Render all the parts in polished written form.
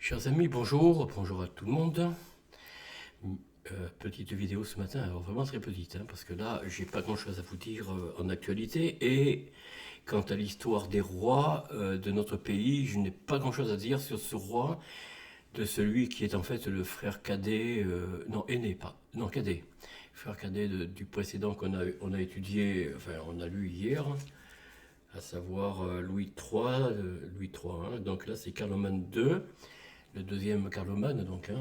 Chers amis, bonjour, bonjour à tout le monde. Petite vidéo ce matin, alors vraiment très petite, parce que là, j'ai pas grand-chose à vous dire en actualité. Et quant à l'histoire des rois de notre pays, je n'ai pas grand-chose à dire sur ce roi, de celui qui est en fait le frère cadet, non aîné, pas, non cadet, frère cadet du précédent qu'on a étudié, enfin on a lu hier, à savoir Louis III, Louis III. Donc là, c'est Carloman II, le deuxième Carloman, donc.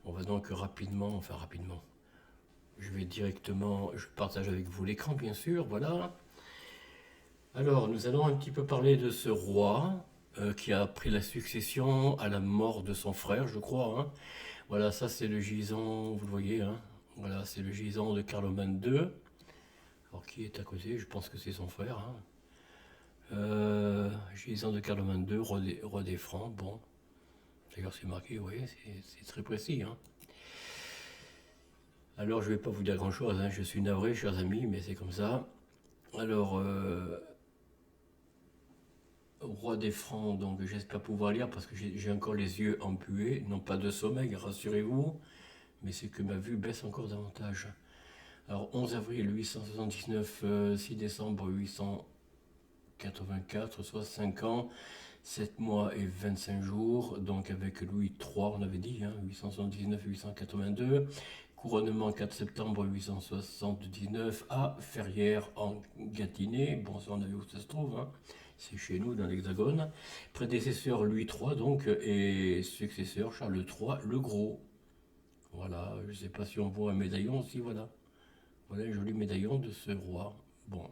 On va donc rapidement, enfin rapidement, je vais directement, je partage avec vous l'écran bien sûr, voilà. Alors nous allons un petit peu parler de ce roi qui a pris la succession à la mort de son frère, je crois. Voilà, ça c'est le gisant, vous le voyez, voilà, c'est le gisant de Carloman II. Alors qui est à côté? Je pense que c'est son frère. Gisant de Carloman II, roi des Francs, bon. D'ailleurs c'est marqué, vous voyez, c'est très précis. Alors, je ne vais pas vous dire grand-chose, je suis navré, chers amis, mais c'est comme ça. Alors, roi des Francs, donc j'espère pouvoir lire parce que j'ai encore les yeux embués, non pas de sommeil, rassurez-vous, mais c'est que ma vue baisse encore davantage. Alors, 11 avril 879, 6 décembre 884, soit 5 ans, 7 mois et 25 jours, donc avec Louis III, on avait dit, 879-882. Couronnement 4 septembre 879 à Ferrières en Gâtinais. Bon, ça on a vu où ça se trouve, c'est chez nous dans l'Hexagone. Prédécesseur Louis III donc et successeur Charles III le Gros. Voilà, je ne sais pas si on voit un médaillon aussi, voilà. Voilà un joli médaillon de ce roi. Bon.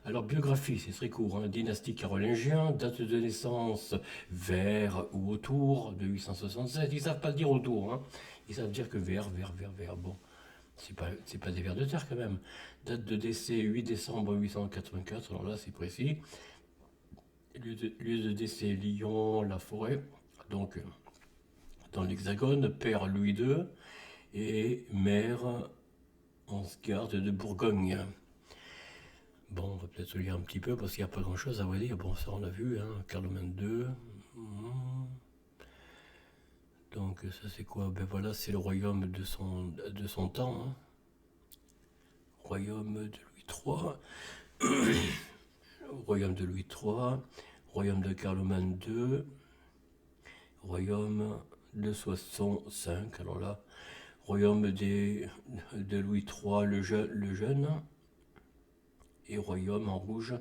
Alors, biographie, c'est très court. Dynastie carolingien, date de naissance vers ou autour de 867. Ils ne savent pas dire autour. Ils savent dire que vers. Bon, c'est pas des vers de terre quand même. Date de décès 8 décembre 884. Alors là, c'est précis. Lieu de décès Lyon, la forêt. Donc, dans l'Hexagone, père Louis II et mère Ansgarde de Bourgogne. Bon, on va peut-être lire un petit peu parce qu'il n'y a pas grand-chose à vous dire. Bon, ça on a vu, Carloman II. Donc ça c'est quoi? Ben voilà, c'est le royaume de son temps. Royaume de Louis III. Royaume de Louis III. Royaume de Carloman II. Royaume de Soissons V. Alors là, royaume de Louis III le jeune. Et royaume en rouge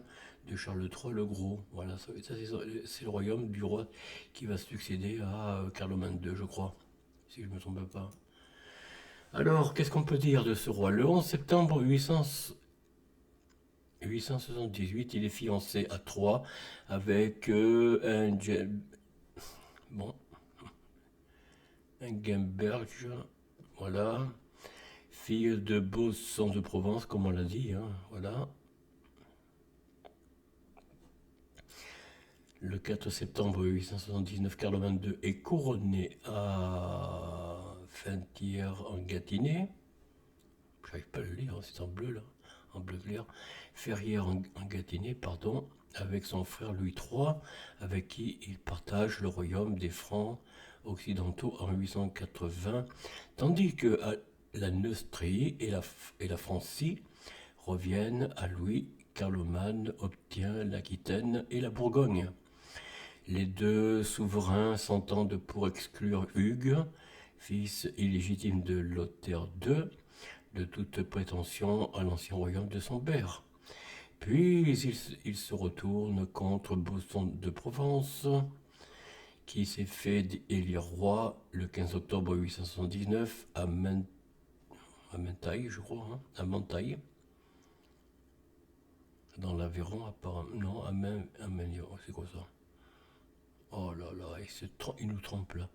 de Charles III le Gros. Voilà, ça c'est le royaume du roi qui va succéder à Carloman II, je crois, si je ne me trompe pas. Alors, qu'est-ce qu'on peut dire de ce roi? Le 11 septembre 878, il est fiancé à Troyes avec un Gemberge, voilà, fille de Bausson de Provence, comme on l'a dit, voilà. Le 4 septembre 879, Carloman II est couronné à Fentières en Gâtinais. J'arrive pas à le lire, c'est en bleu là, en bleu clair. Ferrières en Gâtinais, pardon, avec son frère Louis III, avec qui il partage le royaume des Francs occidentaux en 880, tandis que la Neustrie et la Francie reviennent à Louis. Carloman obtient l'Aquitaine et la Bourgogne. Les deux souverains s'entendent pour exclure Hugues, fils illégitime de Lothaire II, de toute prétention à l'ancien royaume de son père. Puis il se retourne contre Bausson de Provence, qui s'est fait élire roi le 15 octobre 879 à Mentaille, je crois, à Mentaille, dans l'Aveyron, apparemment. Non, à c'est quoi ça? Oh là là, il nous trompe là.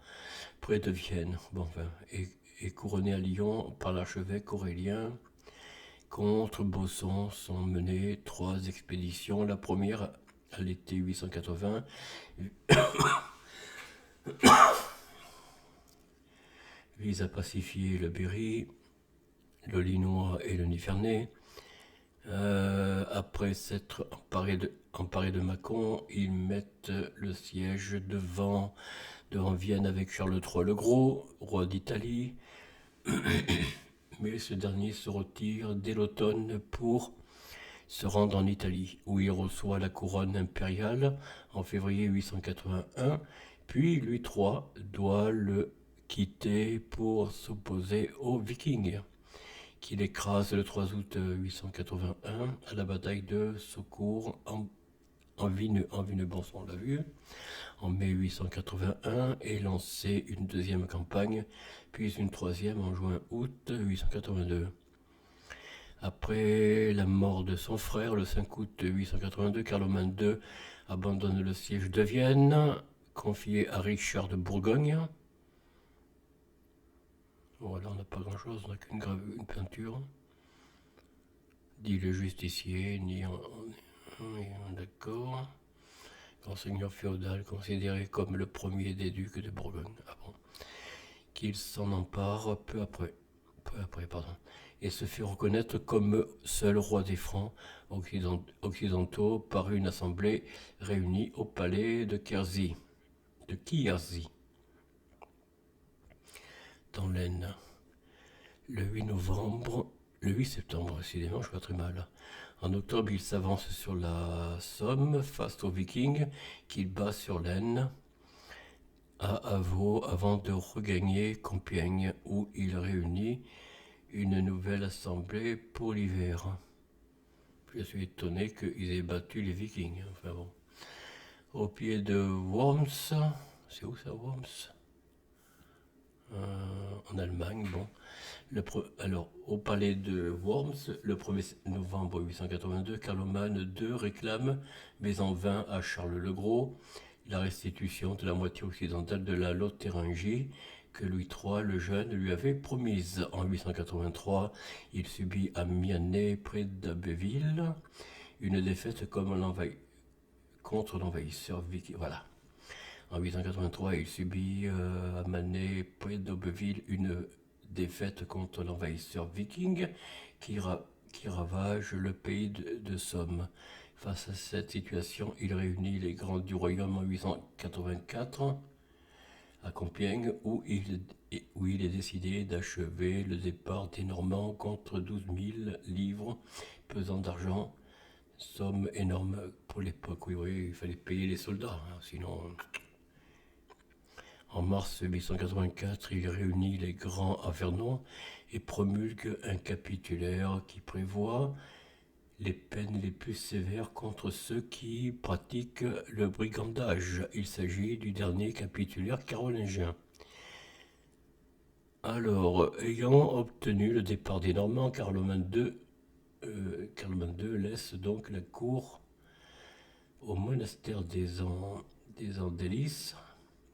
Près de Vienne, bon, enfin, et couronné à Lyon par l'archevêque Aurélien. Contre Bausson sont menées 3 expéditions. La première, à l'été 880, vise à pacifier le Berry, le Linois et le Nivernais. Après s'être emparé emparés de Mâcon, ils mettent le siège devant Vienne avec Charles III le Gros, roi d'Italie. Mais ce dernier se retire dès l'automne pour se rendre en Italie, où il reçoit la couronne impériale en février 881, puis Louis III doit le quitter pour s'opposer aux Vikings, qu'il écrase le 3 août 881 à la bataille de Saucourt en Vineux-Bonson, on l'a vu. En mai 881 est lancée une deuxième campagne, puis une troisième en juin-août 882. Après la mort de son frère, le 5 août 882, Carloman II abandonne le siège de Vienne, confié à Richard de Bourgogne. Voilà, on n'a pas grand-chose, on n'a qu'une peinture. Dit le justicier, ni en d'accord. Grand seigneur féodal considéré comme le premier des ducs de Bourgogne. Ah bon. Qu'il s'en empare peu après, et se fait reconnaître comme seul roi des Francs occidentaux par une assemblée réunie au palais de Quierzy, dans l'Aisne, le 8 septembre, décidément, je vois très mal. En octobre, il s'avance sur la Somme face aux Vikings qu'il bat sur l'Aisne à Avaux avant de regagner Compiègne où il réunit une nouvelle assemblée pour l'hiver. Je suis étonné qu'ils aient battu les Vikings. Enfin bon. Au pied de Worms, c'est où ça, Worms en Allemagne, bon. Alors, au palais de Worms, le 1er novembre 882, Carloman II réclame, mais en vain à Charles le Gros, la restitution de la moitié occidentale de la Lotharingie que Louis III le Jeune lui avait promise. En 883, il subit à Mianet, près d'Abbeville, une défaite contre l'envahisseur viking. Voilà. En 883, il subit à Manet, près d'Abbeville, une défaite contre l'envahisseur viking qui ravage le pays de Somme. Face à cette situation, il réunit les grands du royaume en 884 à Compiègne, où il est décidé d'achever le départ des Normands contre 12 000 livres pesant d'argent, somme énorme pour l'époque. Oui, il fallait payer les soldats, hein, sinon... En mars 884, il réunit les grands à Vernon et promulgue un capitulaire qui prévoit les peines les plus sévères contre ceux qui pratiquent le brigandage. Il s'agit du dernier capitulaire carolingien. Alors, ayant obtenu le départ des Normands, Carloman II laisse donc la cour au monastère des Andélis,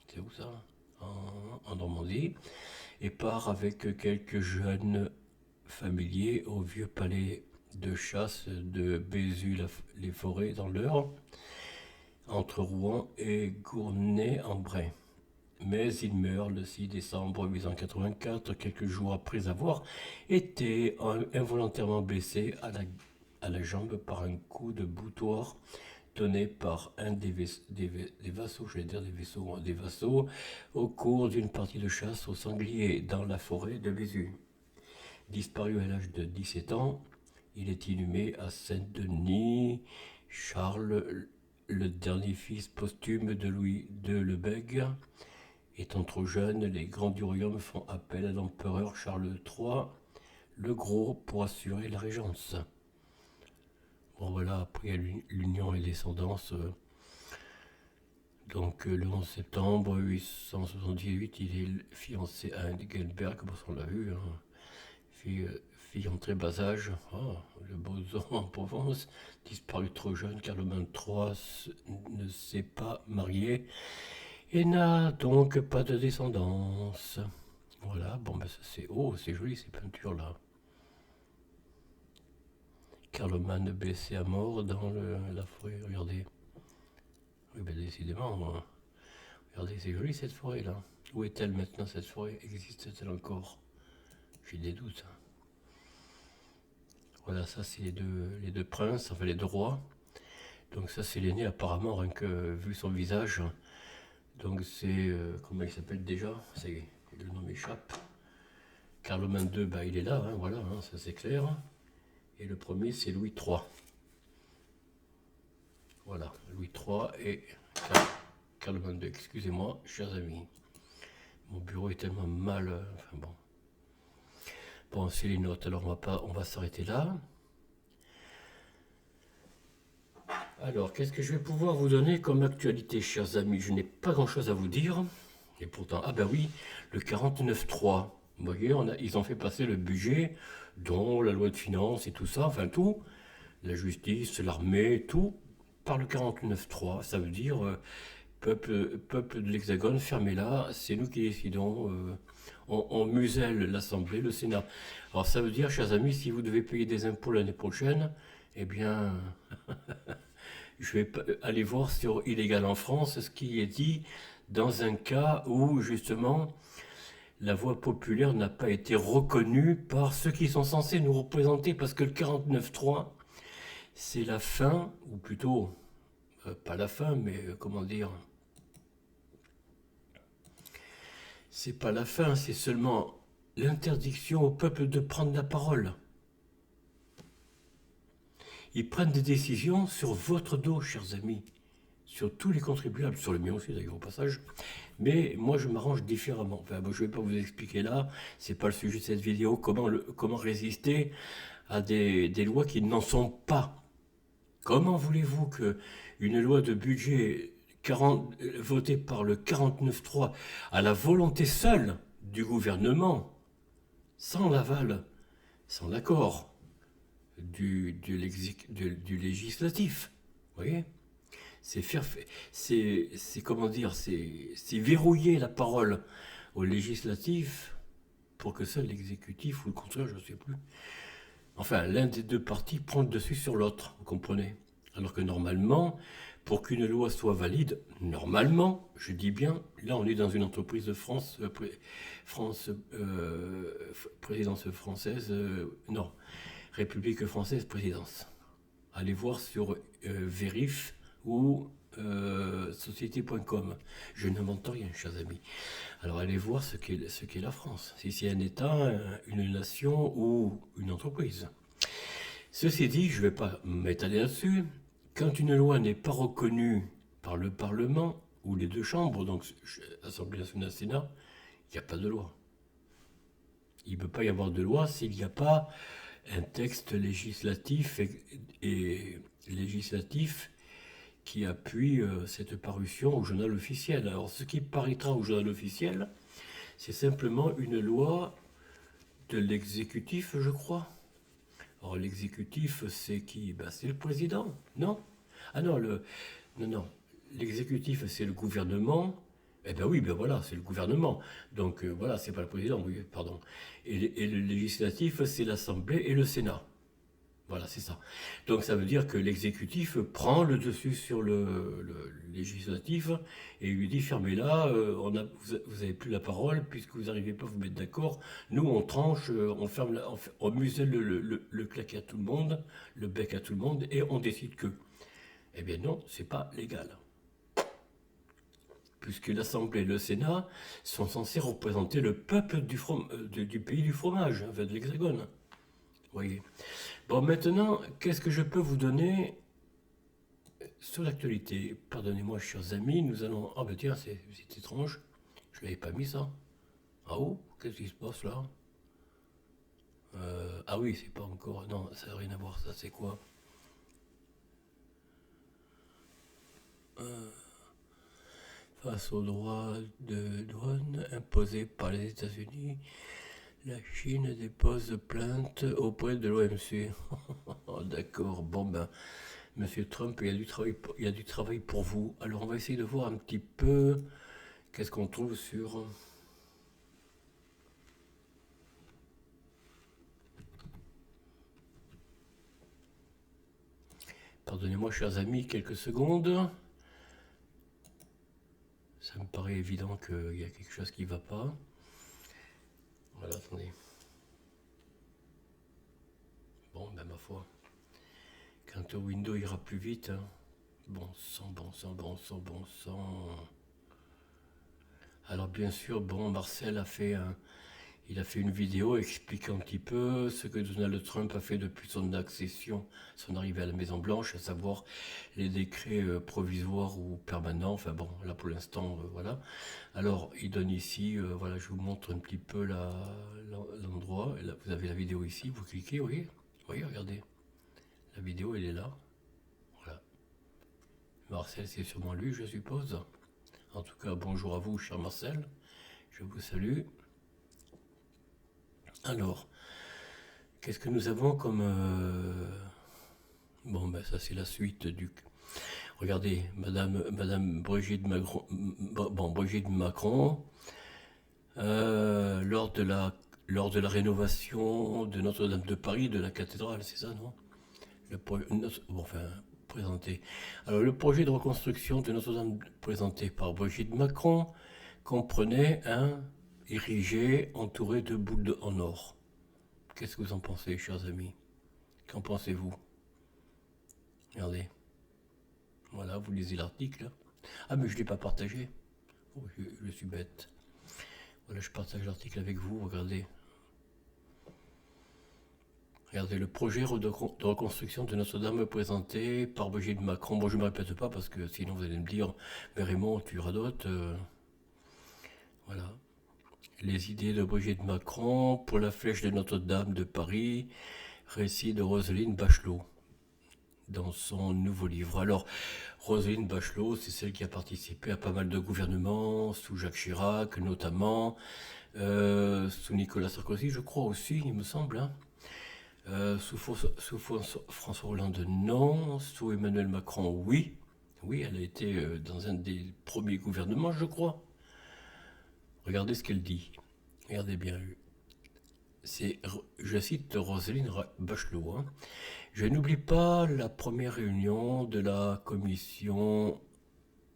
c'est où ça, en Normandie, et part avec quelques jeunes familiers au vieux palais de chasse de Bézu-les-Forêts dans l'Eure, entre Rouen et Gournay-en-Bray. Mais il meurt le 6 décembre 884, quelques jours après avoir été involontairement blessé à la jambe par un coup de boutoir donné par un des vassaux, au cours d'une partie de chasse au sanglier dans la forêt de Bézu. Disparu à l'âge de 17 ans, il est inhumé à Saint-Denis. Charles, le dernier fils posthume de Louis II le Bègue, étant trop jeune, les grands du royaume font appel à l'empereur Charles III le Gros pour assurer la régence. Bon voilà, après l'union et descendance. Donc le 11 septembre 878, il est fiancé à Engelberg, on l'a vu, hein. Fille en très bas âge, le boson en Provence, disparu trop jeune, Carloman III ne s'est pas marié et n'a donc pas de descendance. Voilà, bon ben ça c'est joli ces peintures là. Carloman blessé à mort dans la forêt, regardez. Oui ben décidément, regardez c'est joli cette forêt là. Où est-elle maintenant cette forêt? Existe-t-elle encore? J'ai des doutes. Voilà, ça c'est les deux princes, enfin les deux rois. Donc ça c'est l'aîné apparemment, rien que vu son visage. Donc c'est, comment il s'appelle déjà? Le nom m'échappe. Carloman II, bah, il est là, hein, voilà, hein, ça c'est clair. Et le premier c'est Louis III. Voilà, Louis III et Carloman II. Excusez-moi, chers amis. Mon bureau est tellement mal. Enfin bon. Bon, c'est les notes, alors on va s'arrêter là. Alors, qu'est-ce que je vais pouvoir vous donner comme actualité, chers amis? Je n'ai pas grand-chose à vous dire. Et pourtant, ah ben oui, le 49.3. Vous voyez, ils ont fait passer le budget, dont la loi de finances et tout ça, enfin tout, la justice, l'armée, tout, par le 49.3. Ça veut dire, peuple de l'Hexagone, fermez-la, c'est nous qui décidons. On muselle l'Assemblée, le Sénat. Alors ça veut dire, chers amis, si vous devez payer des impôts l'année prochaine, eh bien, je vais aller voir sur Illégal en France ce qui est dit dans un cas où, justement, la voix populaire n'a pas été reconnue par ceux qui sont censés nous représenter, parce que le 49.3, c'est la fin, ou plutôt, pas la fin, mais comment dire, c'est pas la fin, c'est seulement l'interdiction au peuple de prendre la parole. Ils prennent des décisions sur votre dos, chers amis, sur tous les contribuables, sur le mien aussi d'ailleurs au passage. Mais moi je m'arrange différemment. Enfin, bon, je ne vais pas vous expliquer là, c'est pas le sujet de cette vidéo, comment résister à des lois qui n'en sont pas. Comment voulez-vous qu'une loi de budget votée par le 49.3 à la volonté seule du gouvernement, sans l'aval, sans l'accord du législatif, vous voyez, c'est comment dire, c'est verrouiller la parole au législatif pour que seul l'exécutif ou le contraire, je ne sais plus. Enfin, l'un des deux partis prend le dessus sur l'autre, vous comprenez? Alors que normalement, pour qu'une loi soit valide, normalement, je dis bien, là on est dans une entreprise de France, présidence française, non, République française, présidence. Allez voir sur Vérif ou société.com. Je n'invente rien, chers amis. Alors allez voir ce qu'est la France. Si c'est un État, une nation ou une entreprise. Ceci dit, je ne vais pas m'étaler là-dessus. Quand une loi n'est pas reconnue par le Parlement ou les deux chambres, donc Assemblée nationale, Sénat, il n'y a pas de loi. Il ne peut pas y avoir de loi s'il n'y a pas un texte législatif et législatif qui appuie cette parution au journal officiel. Alors ce qui paraîtra au journal officiel, c'est simplement une loi de l'exécutif, je crois. Alors l'exécutif, c'est qui? Ben, c'est le président, non? Ah non, non. L'exécutif, c'est le gouvernement. Eh ben oui, ben voilà, c'est le gouvernement. Donc voilà, c'est pas le président, oui, pardon. Et le législatif, c'est l'Assemblée et le Sénat. Voilà, c'est ça. Donc ça veut dire que l'exécutif prend le dessus sur le législatif et lui dit fermez-la, vous n'avez plus la parole puisque vous n'arrivez pas à vous mettre d'accord. Nous, on tranche, on ferme, on muselle le claquet à tout le monde, le bec à tout le monde et on décide que. Eh bien non, c'est pas légal. Puisque l'Assemblée et le Sénat sont censés représenter le peuple du pays du fromage, de l'Hexagone. Vous voyez. Bon, maintenant, qu'est-ce que je peux vous donner sur l'actualité? Pardonnez-moi, chers amis, nous allons... Ah ben tiens, c'est étrange, je ne l'avais pas mis ça. Ah oh, qu'est-ce qui se passe là? Ah oui, c'est pas encore... Non, ça n'a rien à voir, ça, c'est quoi? Face aux droits de douane imposés par les États-Unis, la Chine dépose plainte auprès de l'OMC. Oh, d'accord, bon ben, Monsieur Trump, il y a du travail pour vous. Alors on va essayer de voir un petit peu qu'est-ce qu'on trouve sur... Pardonnez-moi, chers amis, quelques secondes. Ça me paraît évident qu'il y a quelque chose qui ne va pas. Voilà, attendez. Bon, ben ma foi. Quand Windows ira plus vite, hein. Bon sang, bon sang, bon sang, bon sang. Alors bien sûr, bon, Marcel il a fait une vidéo expliquant un petit peu ce que Donald Trump a fait depuis son accession, son arrivée à la Maison Blanche, à savoir les décrets provisoires ou permanents. Enfin bon, là pour l'instant, voilà. Alors il donne ici, voilà, je vous montre un petit peu l'endroit. Là, vous avez la vidéo ici, vous cliquez, oui, oui, regardez, la vidéo elle est là. Voilà. Marcel, c'est sûrement lui, je suppose. En tout cas, bonjour à vous, cher Marcel. Je vous salue. Alors, qu'est-ce que nous avons comme... Bon, ben ça c'est la suite du... Regardez, Madame Brigitte Macron, bon, Brigitte Macron, lors de la rénovation de Notre-Dame de Paris, de la cathédrale, c'est ça, non? Bon, enfin, présenté. Alors, le projet de reconstruction de Notre-Dame présenté par Brigitte Macron comprenait un érigé entouré de boules en or. Qu'est-ce que vous en pensez, chers amis? Qu'en pensez-vous? Regardez. Voilà, vous lisez l'article. Ah, mais je ne l'ai pas partagé. Oh, je suis bête. Voilà, je partage l'article avec vous. Regardez. Regardez le projet de reconstruction de Notre-Dame présenté par Brigitte Macron. Bon, je ne me répète pas parce que sinon vous allez me dire, mais Raymond, tu radotes. Voilà. Les idées de Brigitte Macron pour la flèche de Notre-Dame de Paris. Récit de Roselyne Bachelot dans son nouveau livre. Alors, Roselyne Bachelot, c'est celle qui a participé à pas mal de gouvernements, sous Jacques Chirac notamment, sous Nicolas Sarkozy, je crois aussi, il me semble. Hein. Sous François Hollande, non. Sous Emmanuel Macron, oui. Oui, elle a été dans un des premiers gouvernements, je crois. Regardez ce qu'elle dit. Regardez bien. Je cite Roselyne Bachelot. Hein. Je n'oublie pas la première réunion de la Commission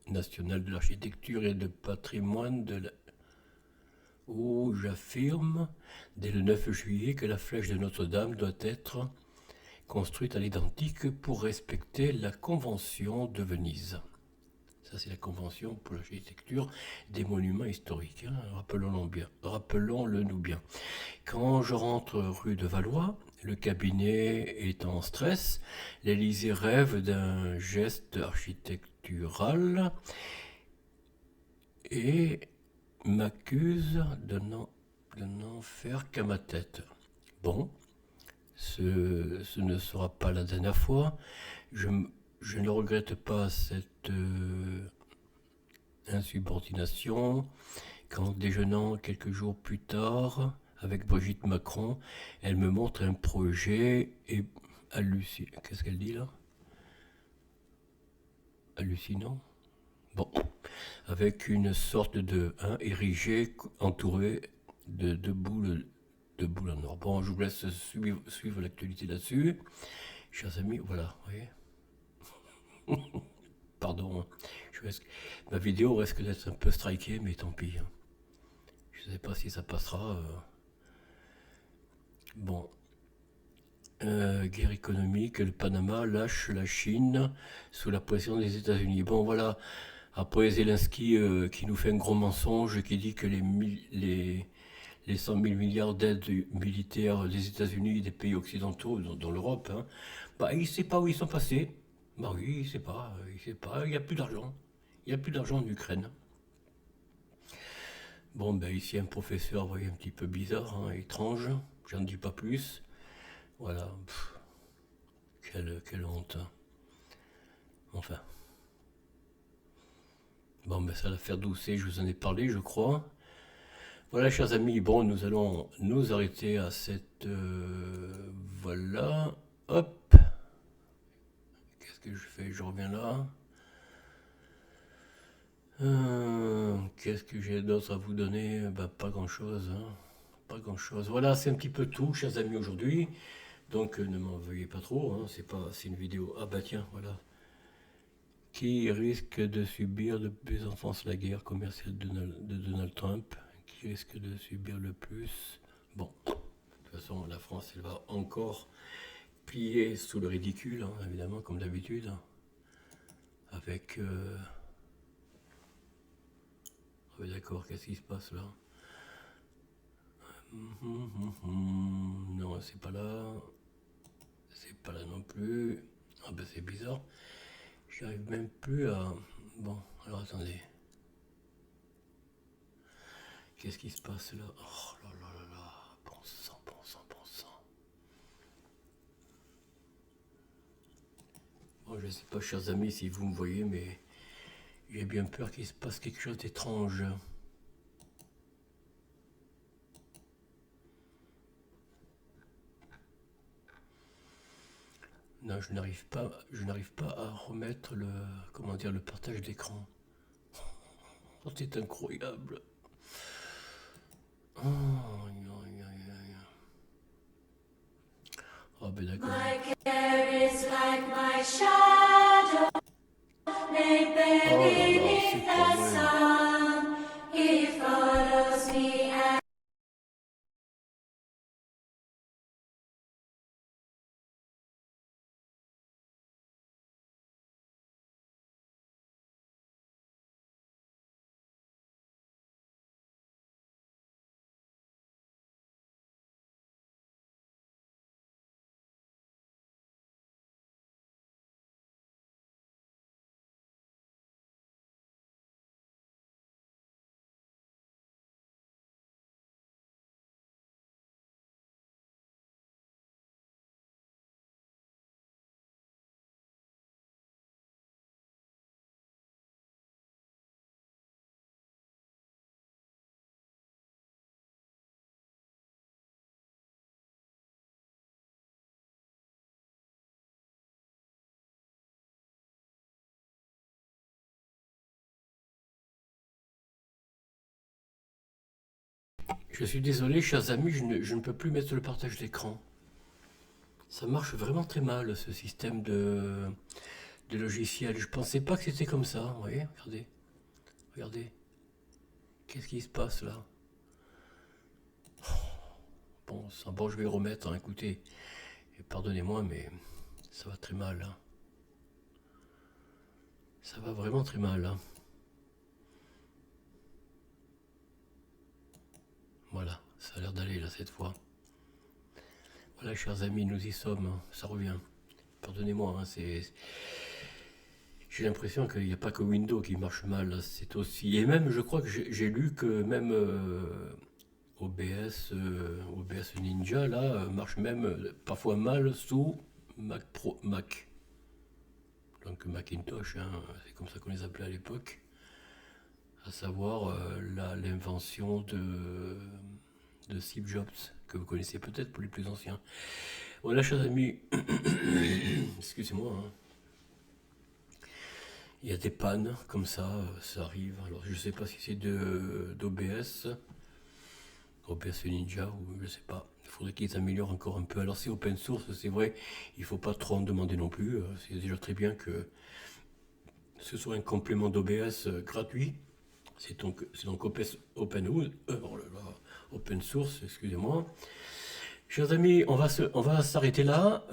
nationale de l'architecture et de patrimoine où j'affirme, dès le 9 juillet, que la flèche de Notre-Dame doit être construite à l'identique pour respecter la Convention de Venise. Ça, c'est la Convention pour l'architecture des monuments historiques. Hein. Rappelons-le nous bien. Quand je rentre rue de Valois, le cabinet est en stress. L'Élysée rêve d'un geste architectural et m'accuse de n'en faire qu'à ma tête. Bon, ce ne sera pas la dernière fois. Je ne regrette pas cette insubordination quand, déjeunant quelques jours plus tard avec Brigitte Macron, elle me montre un projet et hallucinant. Qu'est-ce qu'elle dit là? Hallucinant. Bon, avec une sorte de érigé entouré de boules en or. Bon, je vous laisse suivre l'actualité là-dessus. Chers amis, voilà, vous voyez. Pardon, ma vidéo risque d'être un peu strikée, mais tant pis. Je ne sais pas si ça passera. Bon. Guerre économique, le Panama lâche la Chine sous la pression des États-Unis. Bon, voilà. Après Zelensky qui nous fait un gros mensonge, qui dit que les 100 000 milliards d'aides militaires des États-Unis, des pays occidentaux, dans l'Europe, hein, bah, il ne sait pas où ils sont passés. Bah oui, il ne sait pas, il n'y a plus d'argent. Il n'y a plus d'argent en Ukraine. Bon, ben ici un professeur, vous voyez, un petit peu bizarre, hein, étrange, j'en dis pas plus. Voilà, quelle honte. Hein. Enfin. Bon, ben ça va faire doucer, je vous en ai parlé, je crois. Voilà, chers amis, bon, nous allons nous arrêter à cette... voilà. Hop. Qu'est-ce que je fais? Je reviens là. Qu'est-ce que j'ai d'autre à vous donner? Ben, pas grand-chose. Hein. Pas grand-chose. Voilà, c'est un petit peu tout, chers amis, aujourd'hui. Donc, ne m'en veuillez pas trop. Hein. C'est une vidéo. Ah bah tiens, voilà. Qui risque de subir de plus en France la guerre commerciale de Donald Trump? Qui risque de subir le plus? Bon, de toute façon, la France, elle va encore plier sous le ridicule, hein, évidemment, comme d'habitude. avec... Ah ouais, d'accord, qu'est-ce qui se passe là? Non, c'est pas là. C'est pas là non plus. Ah ben c'est bizarre. J'arrive même plus à... Bon, alors attendez. Qu'est-ce qui se passe là? Oh là là là là. Bon sang, bon sang, bon sang. Bon, je sais pas, chers amis, si vous me voyez, mais j'ai bien peur qu'il se passe quelque chose d'étrange. Non, je n'arrive pas à remettre le, comment dire, le partage d'écran. Oh, c'est incroyable. Oh, aïe, aïe, aïe, aïe. Oh, ben d'accord. My care is like my shadow, laid bare Oh là là, beneath c'est pas the vrai. sun. It follows me and Je suis désolé, chers amis, je ne peux plus mettre le partage d'écran. Ça marche vraiment très mal, ce système de logiciel. Je pensais pas que c'était comme ça. Vous voyez, regardez, regardez. Qu'est-ce qui se passe là? Bon, bon, je vais le remettre, hein, écoutez. Et pardonnez-moi, mais ça va très mal, hein. Ça va vraiment très mal, hein. Voilà, ça a l'air d'aller là cette fois. Voilà, chers amis, nous y sommes, hein, ça revient. Pardonnez-moi, hein, j'ai l'impression qu'il n'y a pas que Windows qui marche mal, hein, c'est aussi... Et même, je crois que j'ai lu que même OBS Ninja, là, marche même parfois mal sous Mac Pro, Mac. Donc Macintosh, hein, c'est comme ça qu'on les appelait à l'époque. À savoir l'invention de Steve Jobs, que vous connaissez peut-être pour les plus anciens. Voilà, chers amis, excusez-moi, hein. Il y a des pannes comme ça arrive. Alors je ne sais pas si c'est d'OBS, OBS Ninja ou je ne sais pas. Il faudrait qu'ils améliorent encore un peu. Alors c'est open source, c'est vrai, il ne faut pas trop en demander non plus. C'est déjà très bien que ce soit un complément d'OBS gratuit. C'est donc oh là là, open source, excusez-moi. Chers amis, on va s'arrêter là.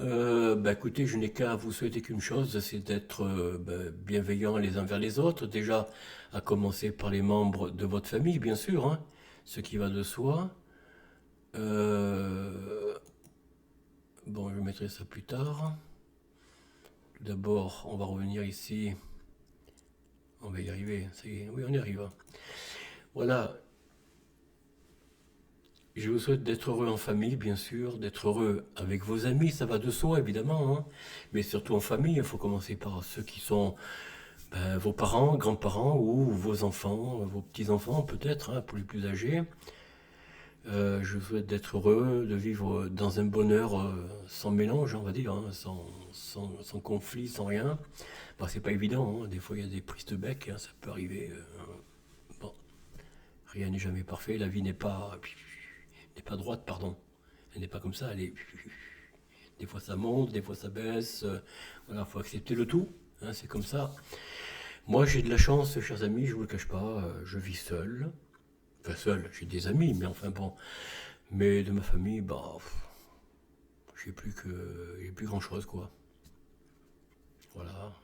Bah, écoutez, je n'ai qu'à vous souhaiter qu'une chose, c'est d'être bienveillants les uns vers les autres. Déjà, à commencer par les membres de votre famille, bien sûr, hein, ce qui va de soi. Euh, bon, je mettrai ça plus tard. Tout d'abord, on va revenir ici. On va y arriver. Ça y est. Oui, on y arrive. Voilà. Je vous souhaite d'être heureux en famille, bien sûr, d'être heureux avec vos amis, ça va de soi, évidemment, hein. Mais surtout en famille, il faut commencer par ceux qui sont vos parents, grands-parents ou vos enfants, vos petits-enfants peut-être, hein, pour les plus âgés. Je vous souhaite d'être heureux, de vivre dans un bonheur sans mélange, on va dire, hein, sans conflit, sans rien. Bon, c'est pas évident, hein. Des fois il y a des prises de bec, hein, ça peut arriver. Bon, rien n'est jamais parfait, la vie n'est pas droite, pardon. Elle n'est pas comme ça, elle est... Des fois ça monte, des fois ça baisse. Voilà, faut accepter le tout, hein, c'est comme ça. Moi j'ai de la chance, chers amis, je vous le cache pas, je vis seul. Enfin seul, j'ai des amis, mais enfin bon. Mais de ma famille, bah, j'ai plus grand chose, quoi. Voilà.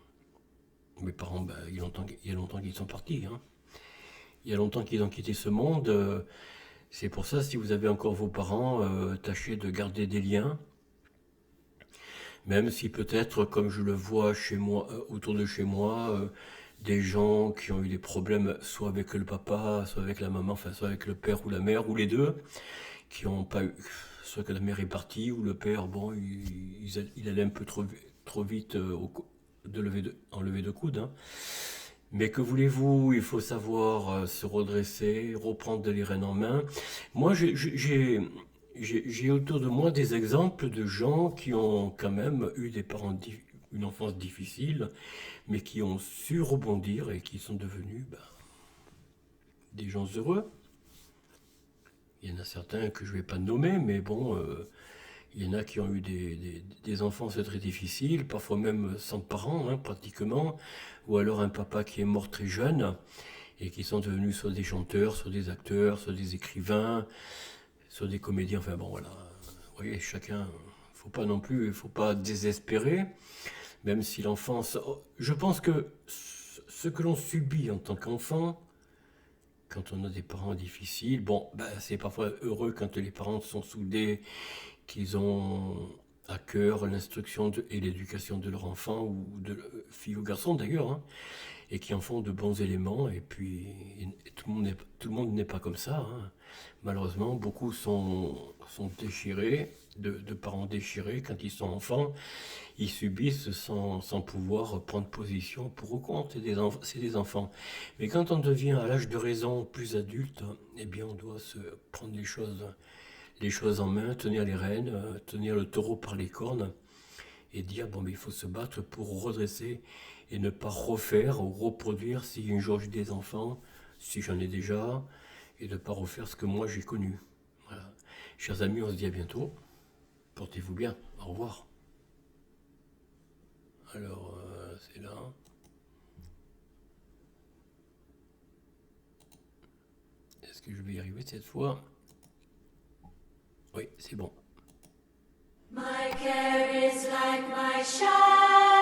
Mes parents, ben, il y a longtemps qu'ils sont partis, hein. Il y a longtemps qu'ils ont quitté ce monde. C'est pour ça, si vous avez encore vos parents, tâchez de garder des liens. Même si peut-être, comme je le vois chez moi, autour de chez moi, des gens qui ont eu des problèmes soit avec le papa, soit avec la maman, enfin soit avec le père ou la mère, ou les deux, qui n'ont pas eu, soit que la mère est partie, ou le père, bon, il allait un peu trop vite en lever de coude, hein. Mais que voulez-vous, il faut savoir se redresser, reprendre les rênes en main. Moi, j'ai autour de moi des exemples de gens qui ont quand même eu une enfance difficile, mais qui ont su rebondir et qui sont devenus ben, des gens heureux. Il y en a certains que je ne vais pas nommer, mais bon, il y en a qui ont eu des enfances très difficiles, parfois même sans parents, hein, pratiquement, ou alors un papa qui est mort très jeune et qui sont devenus soit des chanteurs, soit des acteurs, soit des écrivains, soit des comédiens. Enfin bon, voilà. Vous voyez, chacun, faut pas non plus, il faut pas désespérer, même si l'enfance. Je pense que ce que l'on subit en tant qu'enfant, quand on a des parents difficiles, bon, ben, c'est parfois heureux quand les parents sont soudés, qu'ils ont à cœur l'instruction et l'éducation de leur enfant, ou de fille ou garçon d'ailleurs, hein, et qui en font de bons éléments. Et puis, tout le monde n'est pas comme ça, hein. Malheureusement, beaucoup sont déchirés, de parents déchirés quand ils sont enfants. Ils subissent sans pouvoir prendre position pour eux compte. C'est des enfants. Mais quand on devient à l'âge de raison plus adulte, eh bien, on doit se prendre les choses en main, tenir les rênes, tenir le taureau par les cornes et dire bon, mais il faut se battre pour redresser et ne pas refaire ou reproduire si un jour j'ai des enfants, si j'en ai déjà, et de ne pas refaire ce que moi j'ai connu. Voilà. Chers amis, on se dit à bientôt. Portez-vous bien. Au revoir. Alors, c'est là. Est-ce que je vais y arriver cette fois? Oui, c'est bon. My care is like my shadow.